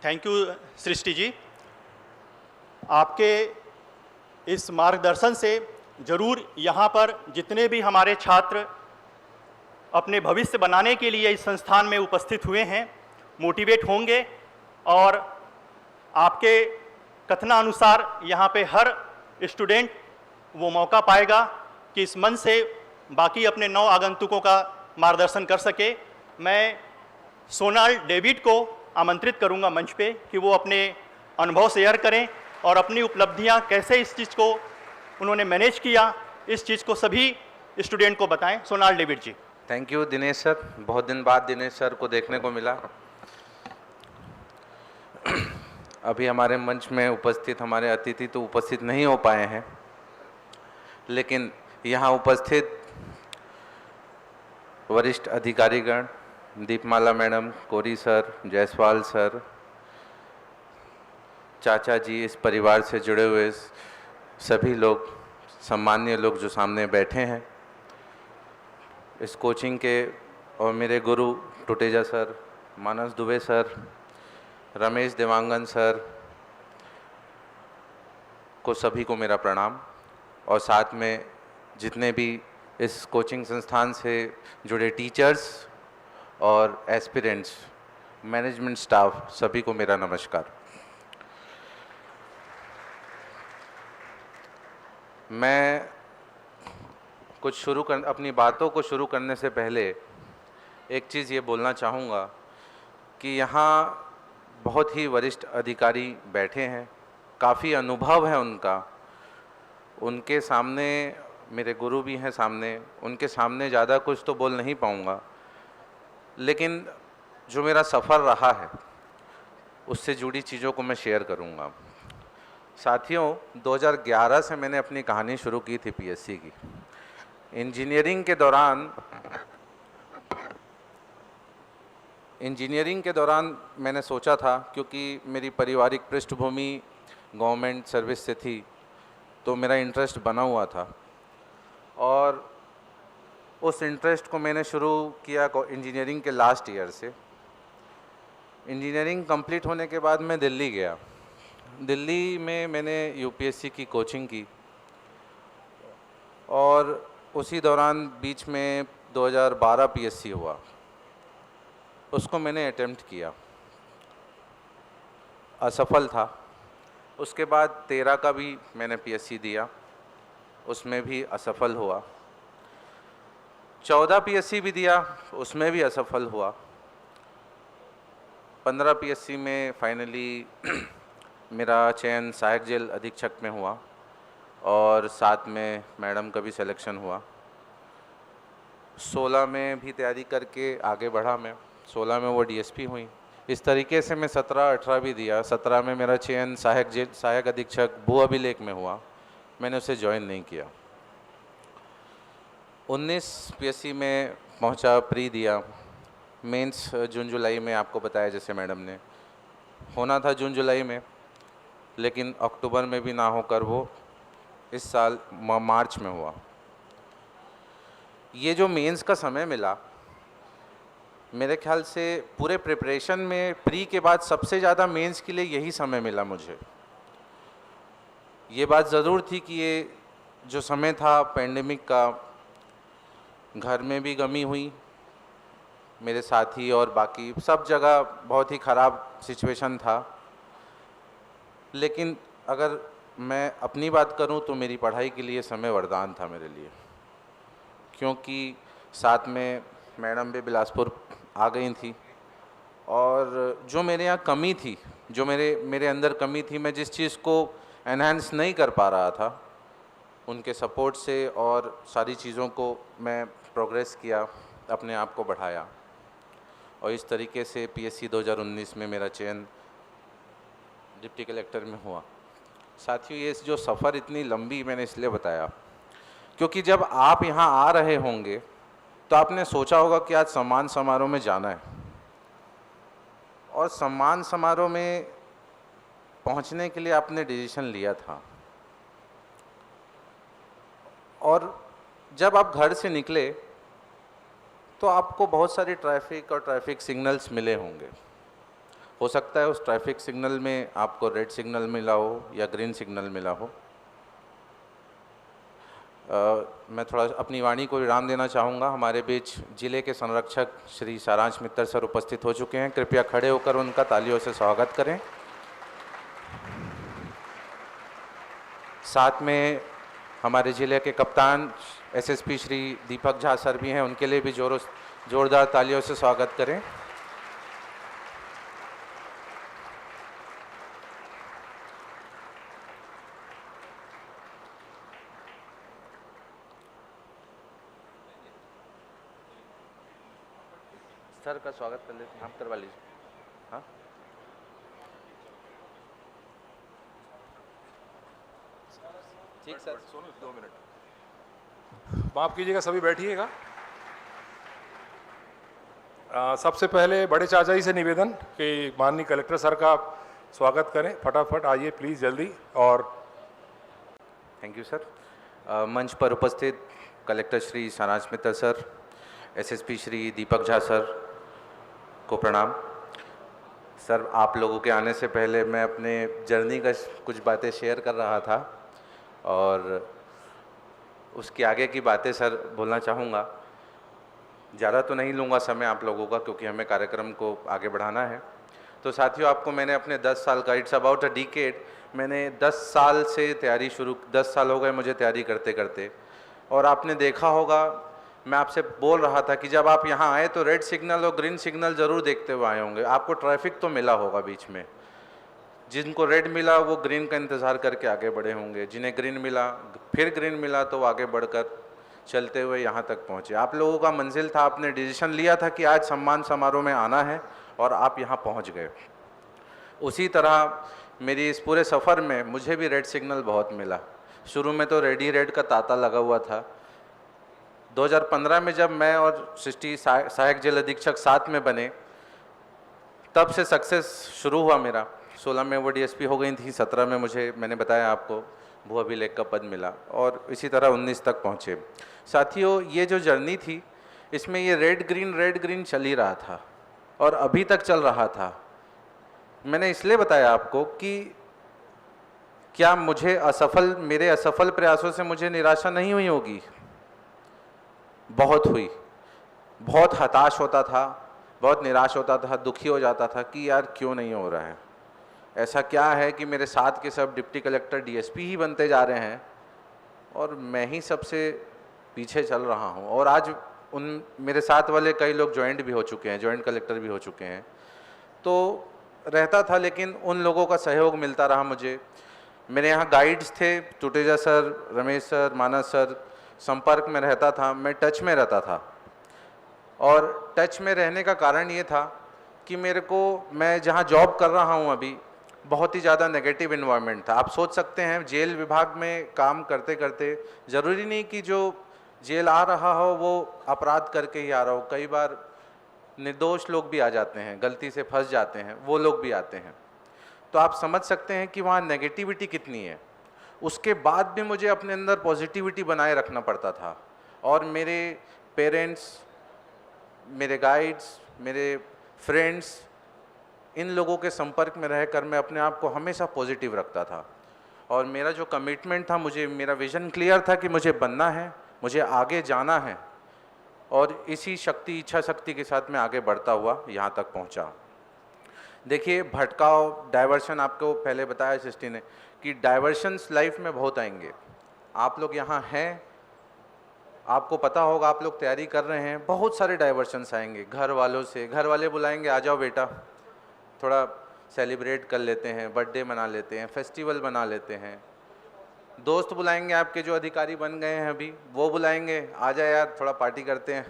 Thank you Srishti ji. आपके इस मार्गदर्शन से ज़रूर यहाँ पर जितने भी हमारे छात्र अपने भविष्य बनाने के लिए इस संस्थान में उपस्थित हुए हैं मोटिवेट होंगे और आपके कथनानुसार यहाँ पे हर स्टूडेंट वो मौका पाएगा कि इस मंच से बाकी अपने 9 आगंतुकों का मार्गदर्शन कर सके। मैं सोनाल डेविड को आमंत्रित करूंगा मंच पे कि वो अपने अनुभव शेयर करें और अपनी उपलब्धियां कैसे इस चीज़ को उन्होंने मैनेज किया, इस चीज़ को सभी स्टूडेंट को बताएं। Sonal David ji. Thank you Dinesh sir, बहुत दिन बाद दिनेश सर को देखने को मिला। अभी हमारे मंच में उपस्थित हमारे अतिथि तो उपस्थित नहीं हो पाए हैं, लेकिन यहाँ उपस्थित वरिष्ठ अधिकारीगण, दीपमाला मैडम, कोरी सर, जायसवाल सर, चाचा जी, इस परिवार से जुड़े हुए सभी लोग, सम्मानीय लोग जो सामने बैठे हैं, इस कोचिंग के और मेरे गुरु टुटेजा सर, मानस दुबे सर, रमेश देवांगन सर को सभी को मेरा प्रणाम। और साथ में जितने भी इस कोचिंग संस्थान से जुड़े टीचर्स और एस्पिरेंट्स, मैनेजमेंट स्टाफ, सभी को मेरा नमस्कार। मैं अपनी बातों को शुरू करने से पहले एक चीज़ ये बोलना चाहूँगा कि यहाँ बहुत ही वरिष्ठ अधिकारी बैठे हैं, काफ़ी अनुभव है उनका। उनके सामने मेरे गुरु भी हैं सामने, उनके सामने ज़्यादा कुछ तो बोल नहीं पाऊँगा, लेकिन जो मेरा सफ़र रहा है उससे जुड़ी चीज़ों को मैं शेयर करूँगा। साथियों, 2011 से मैंने अपनी कहानी शुरू की थी पीएससी की। इंजीनियरिंग के दौरान मैंने सोचा था, क्योंकि मेरी पारिवारिक पृष्ठभूमि गवर्नमेंट सर्विस से थी, तो मेरा इंटरेस्ट बना हुआ था और उस इंटरेस्ट को मैंने शुरू किया इंजीनियरिंग के लास्ट ईयर से। इंजीनियरिंग कंप्लीट होने के बाद मैं दिल्ली गया। दिल्ली में मैंने यूपीएससी की कोचिंग की और उसी दौरान बीच में 2012 पीएससी हुआ, उसको मैंने अटेम्प्ट किया, असफल था। उसके बाद 13 का भी मैंने पीएससी दिया, उसमें भी असफल हुआ। 14 पीएससी भी दिया, उसमें भी असफल हुआ। 15 पीएससी में फाइनली मेरा चयन सहायक जेल अधीक्षक में हुआ और साथ में मैडम का भी सिलेक्शन हुआ। 16 में भी तैयारी करके आगे बढ़ा मैं, 16 में वो डीएसपी हुई। इस तरीके से मैं 17-18 भी दिया। 17 में मेरा चयन सहायक अधीक्षक भू अभिलेख में हुआ, मैंने उसे ज्वाइन नहीं किया। 19 पीएससी में पहुंचा, प्री दिया। मेंस जून जुलाई में आपको बताया जैसे मैडम ने, होना था जून जुलाई में, लेकिन अक्टूबर में भी ना होकर वो इस साल मार्च में हुआ। ये जो मेंस का समय मिला, मेरे ख्याल से पूरे प्रिपरेशन में प्री के बाद सबसे ज़्यादा मेंस के लिए यही समय मिला मुझे। ये बात ज़रूर थी कि ये जो समय था पेंडेमिक का, घर में भी गमी हुई, मेरे साथी और बाकी सब जगह बहुत ही ख़राब सिचुएशन था। लेकिन अगर मैं अपनी बात करूं तो मेरी पढ़ाई के लिए समय वरदान था मेरे लिए, क्योंकि साथ में मैडम भी बिलासपुर आ गई थी और जो मेरे यहाँ कमी थी, जो मेरे अंदर कमी थी, मैं जिस चीज़ को एनहांस नहीं कर पा रहा था, उनके सपोर्ट से और सारी चीज़ों को मैं प्रोग्रेस किया, अपने आप को बढ़ाया और इस तरीके से पीएससी 2019 में मेरा चयन डिप्टी कलेक्टर में हुआ। साथियों, ये जो सफ़र इतनी लंबी मैंने इसलिए बताया क्योंकि जब आप यहाँ आ रहे होंगे तो आपने सोचा होगा कि आज सम्मान समारोह में जाना है, और सम्मान समारोह में पहुँचने के लिए आपने डिसीजन लिया था। और जब आप घर से निकले तो आपको बहुत सारी ट्रैफिक और ट्रैफिक सिग्नल्स मिले होंगे। हो सकता है उस ट्रैफिक सिग्नल में आपको रेड सिग्नल मिला हो या ग्रीन सिग्नल मिला हो। मैं थोड़ा अपनी वाणी को विराम देना चाहूँगा। हमारे बीच जिले के संरक्षक श्री सारांश मित्तर सर उपस्थित हो चुके हैं। कृपया खड़े होकर उनका तालियों से स्वागत करें। साथ में हमारे ज़िले के कप्तान एसएसपी श्री दीपक झा सर भी हैं, उनके लिए भी जोरदार तालियों से स्वागत करें। सर का स्वागत कर लेते हैं, आप करवा लीजिए। हाँ, ठीक सर। 2 मिनट माफ़ कीजिएगा, सभी बैठिएगा। सबसे पहले बड़े चाचा जी से निवेदन कि माननीय कलेक्टर सर का स्वागत करें। फटाफट आइए प्लीज़ जल्दी। और थैंक यू सर। मंच पर उपस्थित कलेक्टर श्री सारांश मित्तर sir, SSP Shri Deepak Jha sir को प्रणाम। सर, आप लोगों के आने से पहले मैं अपने जर्नी का कुछ बातें शेयर कर रहा था और उसके आगे की बातें सर बोलना चाहूँगा। ज़्यादा तो नहीं लूँगा समय आप लोगों का, क्योंकि हमें कार्यक्रम को आगे बढ़ाना है। तो साथियों, आपको मैंने अपने 10 साल का, इट्स अबाउट अ डिकेड, मैंने 10 साल से तैयारी 10 साल हो गए मुझे तैयारी करते करते। और आपने देखा होगा, मैं आपसे बोल रहा था कि जब आप यहाँ आए तो रेड सिग्नल और ग्रीन सिग्नल ज़रूर देखते हुए आए होंगे। आपको ट्रैफिक तो मिला होगा बीच में, जिनको रेड मिला वो ग्रीन का इंतज़ार करके आगे बढ़े होंगे, जिन्हें ग्रीन मिला फिर ग्रीन मिला तो आगे बढ़कर चलते हुए यहाँ तक पहुँचे। आप लोगों का मंजिल था, आपने डिसीजन लिया था कि आज सम्मान समारोह में आना है और आप यहाँ पहुँच गए। उसी तरह मेरी इस पूरे सफ़र में मुझे भी रेड सिग्नल बहुत मिला। शुरू में तो रेड का तांता लगा हुआ था। 2015 में जब मैं और सृष्टि सहायक जेल अधीक्षक साथ में बने, तब से सक्सेस शुरू हुआ मेरा। 16 में वो डीएसपी हो गई थी, 17 में मैंने बताया आपको भू अभिलेख का पद मिला और इसी तरह 19 तक पहुँचे। साथियों, ये जो जर्नी थी इसमें ये रेड ग्रीन चल ही रहा था और अभी तक चल रहा था। मैंने इसलिए बताया आपको कि क्या मेरे असफल प्रयासों से मुझे निराशा नहीं हुई होगी? बहुत हुई। बहुत हताश होता था, बहुत निराश होता था, दुखी हो जाता था कि यार क्यों नहीं हो रहा है, ऐसा क्या है कि मेरे साथ के सब डिप्टी कलेक्टर डीएसपी ही बनते जा रहे हैं और मैं ही सबसे पीछे चल रहा हूं। और आज मेरे साथ वाले कई लोग ज्वाइंट भी हो चुके हैं, ज्वाइंट कलेक्टर भी हो चुके हैं। तो रहता था, लेकिन उन लोगों का सहयोग मिलता रहा मुझे। मेरे यहाँ गाइड्स थे, टुटेजा सर, रमेश सर, मानस सर, संपर्क में रहता था, मैं टच में रहता था। और टच में रहने का कारण ये था कि मैं जहाँ जॉब कर रहा हूँ अभी, बहुत ही ज़्यादा नेगेटिव इन्वायरमेंट था। आप सोच सकते हैं, जेल विभाग में काम करते करते ज़रूरी नहीं कि जो जेल आ रहा हो वो अपराध करके ही आ रहा हो। कई बार निर्दोष लोग भी आ जाते हैं, गलती से फंस जाते हैं, वो लोग भी आते हैं। तो आप समझ सकते हैं कि वहाँ नेगेटिविटी कितनी है। उसके बाद भी मुझे अपने अंदर पॉजिटिविटी बनाए रखना पड़ता था। और मेरे पेरेंट्स, मेरे गाइड्स, मेरे फ्रेंड्स, इन लोगों के संपर्क में रहकर मैं अपने आप को हमेशा पॉजिटिव रखता था। और मेरा जो कमिटमेंट था, मेरा विज़न क्लियर था कि मुझे बनना है, मुझे आगे जाना है। और इसी इच्छा शक्ति के साथ मैं आगे बढ़ता हुआ यहाँ तक पहुँचा। देखिए, भटकाव, डाइवर्शन, आपको पहले बताया सृष्टि ने कि डाइवर्शंस लाइफ में बहुत आएंगे। आप लोग यहाँ हैं, आपको पता होगा, आप लोग तैयारी कर रहे हैं, बहुत सारे डाइवर्शंस आएंगे। घर वाले बुलाएंगे, आ जाओ बेटा, थोड़ा सेलिब्रेट कर लेते हैं, बर्थडे मना लेते हैं, फेस्टिवल बना लेते हैं। दोस्त बुलाएंगे, आपके जो अधिकारी बन गए हैं अभी, वो बुलाएंगे, आ जा यार थोड़ा पार्टी करते हैं,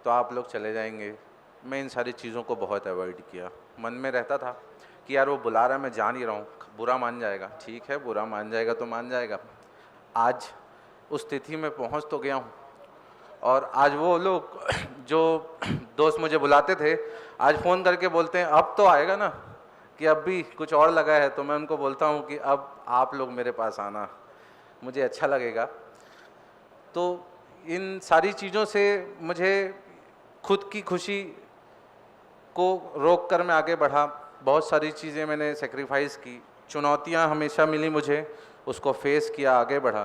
तो आप लोग चले जाएंगे। मैं इन सारी चीज़ों को बहुत अवॉइड किया। मन में रहता था कि यार वो बुला रहा है, मैं जा नहीं रहा हूँ, बुरा मान जाएगा। ठीक है, बुरा मान जाएगा तो मान जाएगा। आज उस स्थिति में पहुँच तो गया हूँ और आज वो लोग जो दोस्त मुझे बुलाते थे, आज फ़ोन करके बोलते हैं अब तो आएगा ना, कि अब भी कुछ और लगा है। तो मैं उनको बोलता हूँ कि अब आप लोग मेरे पास आना, मुझे अच्छा लगेगा। तो इन सारी चीज़ों से मुझे खुद की खुशी को रोक कर मैं आगे बढ़ा। बहुत सारी चीज़ें मैंने सेक्रीफाइस की, चुनौतियाँ हमेशा मिली मुझे, उसको फेस किया, आगे बढ़ा।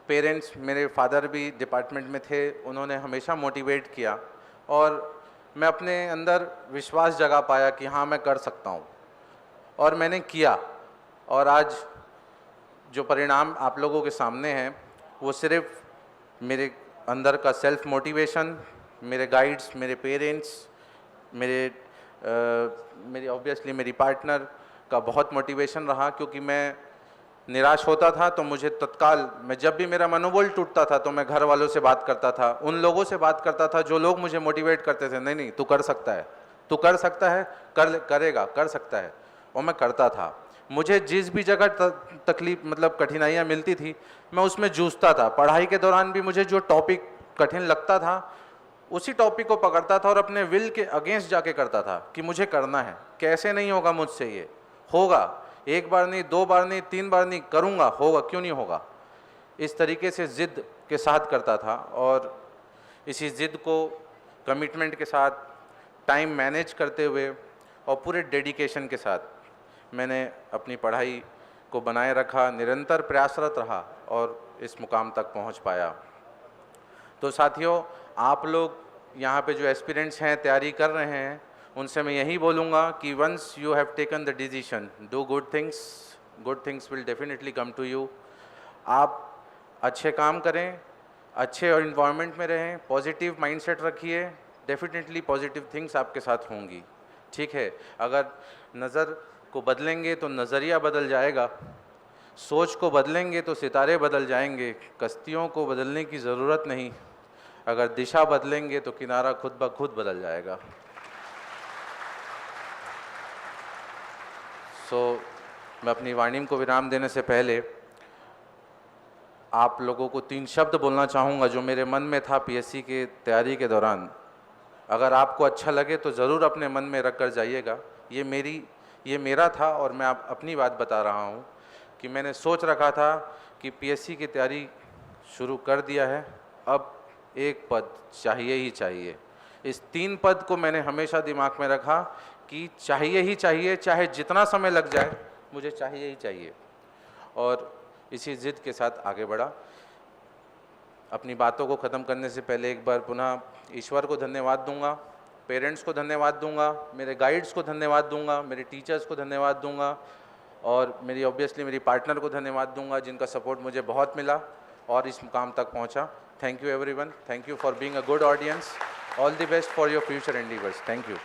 पेरेंट्स, मेरे फादर भी डिपार्टमेंट में थे, उन्होंने हमेशा मोटिवेट किया और मैं अपने अंदर विश्वास जगा पाया कि हाँ मैं कर सकता हूँ, और मैंने किया। और आज जो परिणाम आप लोगों के सामने हैं वो सिर्फ मेरे अंदर का सेल्फ मोटिवेशन, मेरे गाइड्स, मेरे पेरेंट्स, मेरी ऑब्वियसली मेरी पार्टनर का बहुत मोटिवेशन रहा। क्योंकि मैं निराश होता था तो मुझे तत्काल, मैं जब भी मेरा मनोबल टूटता था तो मैं घर वालों से बात करता था, उन लोगों से बात करता था जो लोग मुझे मोटिवेट करते थे, नहीं नहीं तू कर सकता है, तू कर सकता है, करेगा, कर सकता है। और मैं करता था। मुझे जिस भी जगह तकलीफ मतलब कठिनाइयाँ मिलती थी मैं उसमें जूझता था। पढ़ाई के दौरान भी मुझे जो टॉपिक कठिन लगता था उसी टॉपिक को पकड़ता था और अपने विल के अगेंस्ट जाके करता था कि मुझे करना है, कैसे नहीं होगा मुझसे, ये होगा, एक बार नहीं, दो बार नहीं, तीन बार नहीं, करूँगा, होगा, क्यों नहीं होगा। इस तरीके से ज़िद के साथ करता था और इसी ज़िद को कमिटमेंट के साथ, टाइम मैनेज करते हुए और पूरे डेडिकेशन के साथ मैंने अपनी पढ़ाई को बनाए रखा, निरंतर प्रयासरत रहा और इस मुकाम तक पहुंच पाया। तो साथियों, आप लोग यहाँ पे जो एस्पिरेंट्स हैं, तैयारी कर रहे हैं, उनसे मैं यही बोलूँगा कि once you have taken the decision, do good things will definitely come to you. आप अच्छे काम करें, अच्छे और इन्वायरमेंट में रहें, पॉजिटिव माइंडसेट रखिए, डेफिनेटली पॉजिटिव थिंग्स आपके साथ होंगी। ठीक है, अगर नज़र को बदलेंगे तो नज़रिया बदल जाएगा, सोच को बदलेंगे तो सितारे बदल जाएंगे, कश्तियों को बदलने की ज़रूरत नहीं, अगर दिशा बदलेंगे तो किनारा खुद ब खुद बदल जाएगा। मैं अपनी वाणी को विराम देने से पहले आप लोगों को 3 शब्द बोलना चाहूँगा जो मेरे मन में था पीएससी के तैयारी के दौरान। अगर आपको अच्छा लगे तो ज़रूर अपने मन में रख कर जाइएगा। ये मेरा था और मैं आप अपनी बात बता रहा हूँ कि मैंने सोच रखा था कि पीएससी की तैयारी शुरू कर दिया है, अब एक पद चाहिए ही चाहिए। इस 3 पद को मैंने हमेशा दिमाग में रखा कि चाहिए ही चाहिए, चाहे जितना समय लग जाए, मुझे चाहिए ही चाहिए। और इसी ज़िद के साथ आगे बढ़ा। अपनी बातों को ख़त्म करने से पहले एक बार पुनः ईश्वर को धन्यवाद दूंगा, पेरेंट्स को धन्यवाद दूंगा, मेरे गाइड्स को धन्यवाद दूंगा, मेरे टीचर्स को धन्यवाद दूंगा और मेरी पार्टनर को धन्यवाद दूंगा जिनका सपोर्ट मुझे बहुत मिला और इस मुकाम तक पहुंचा। Thank you everyone, thank you for being a good audience, all the best for your future endeavours, thank you.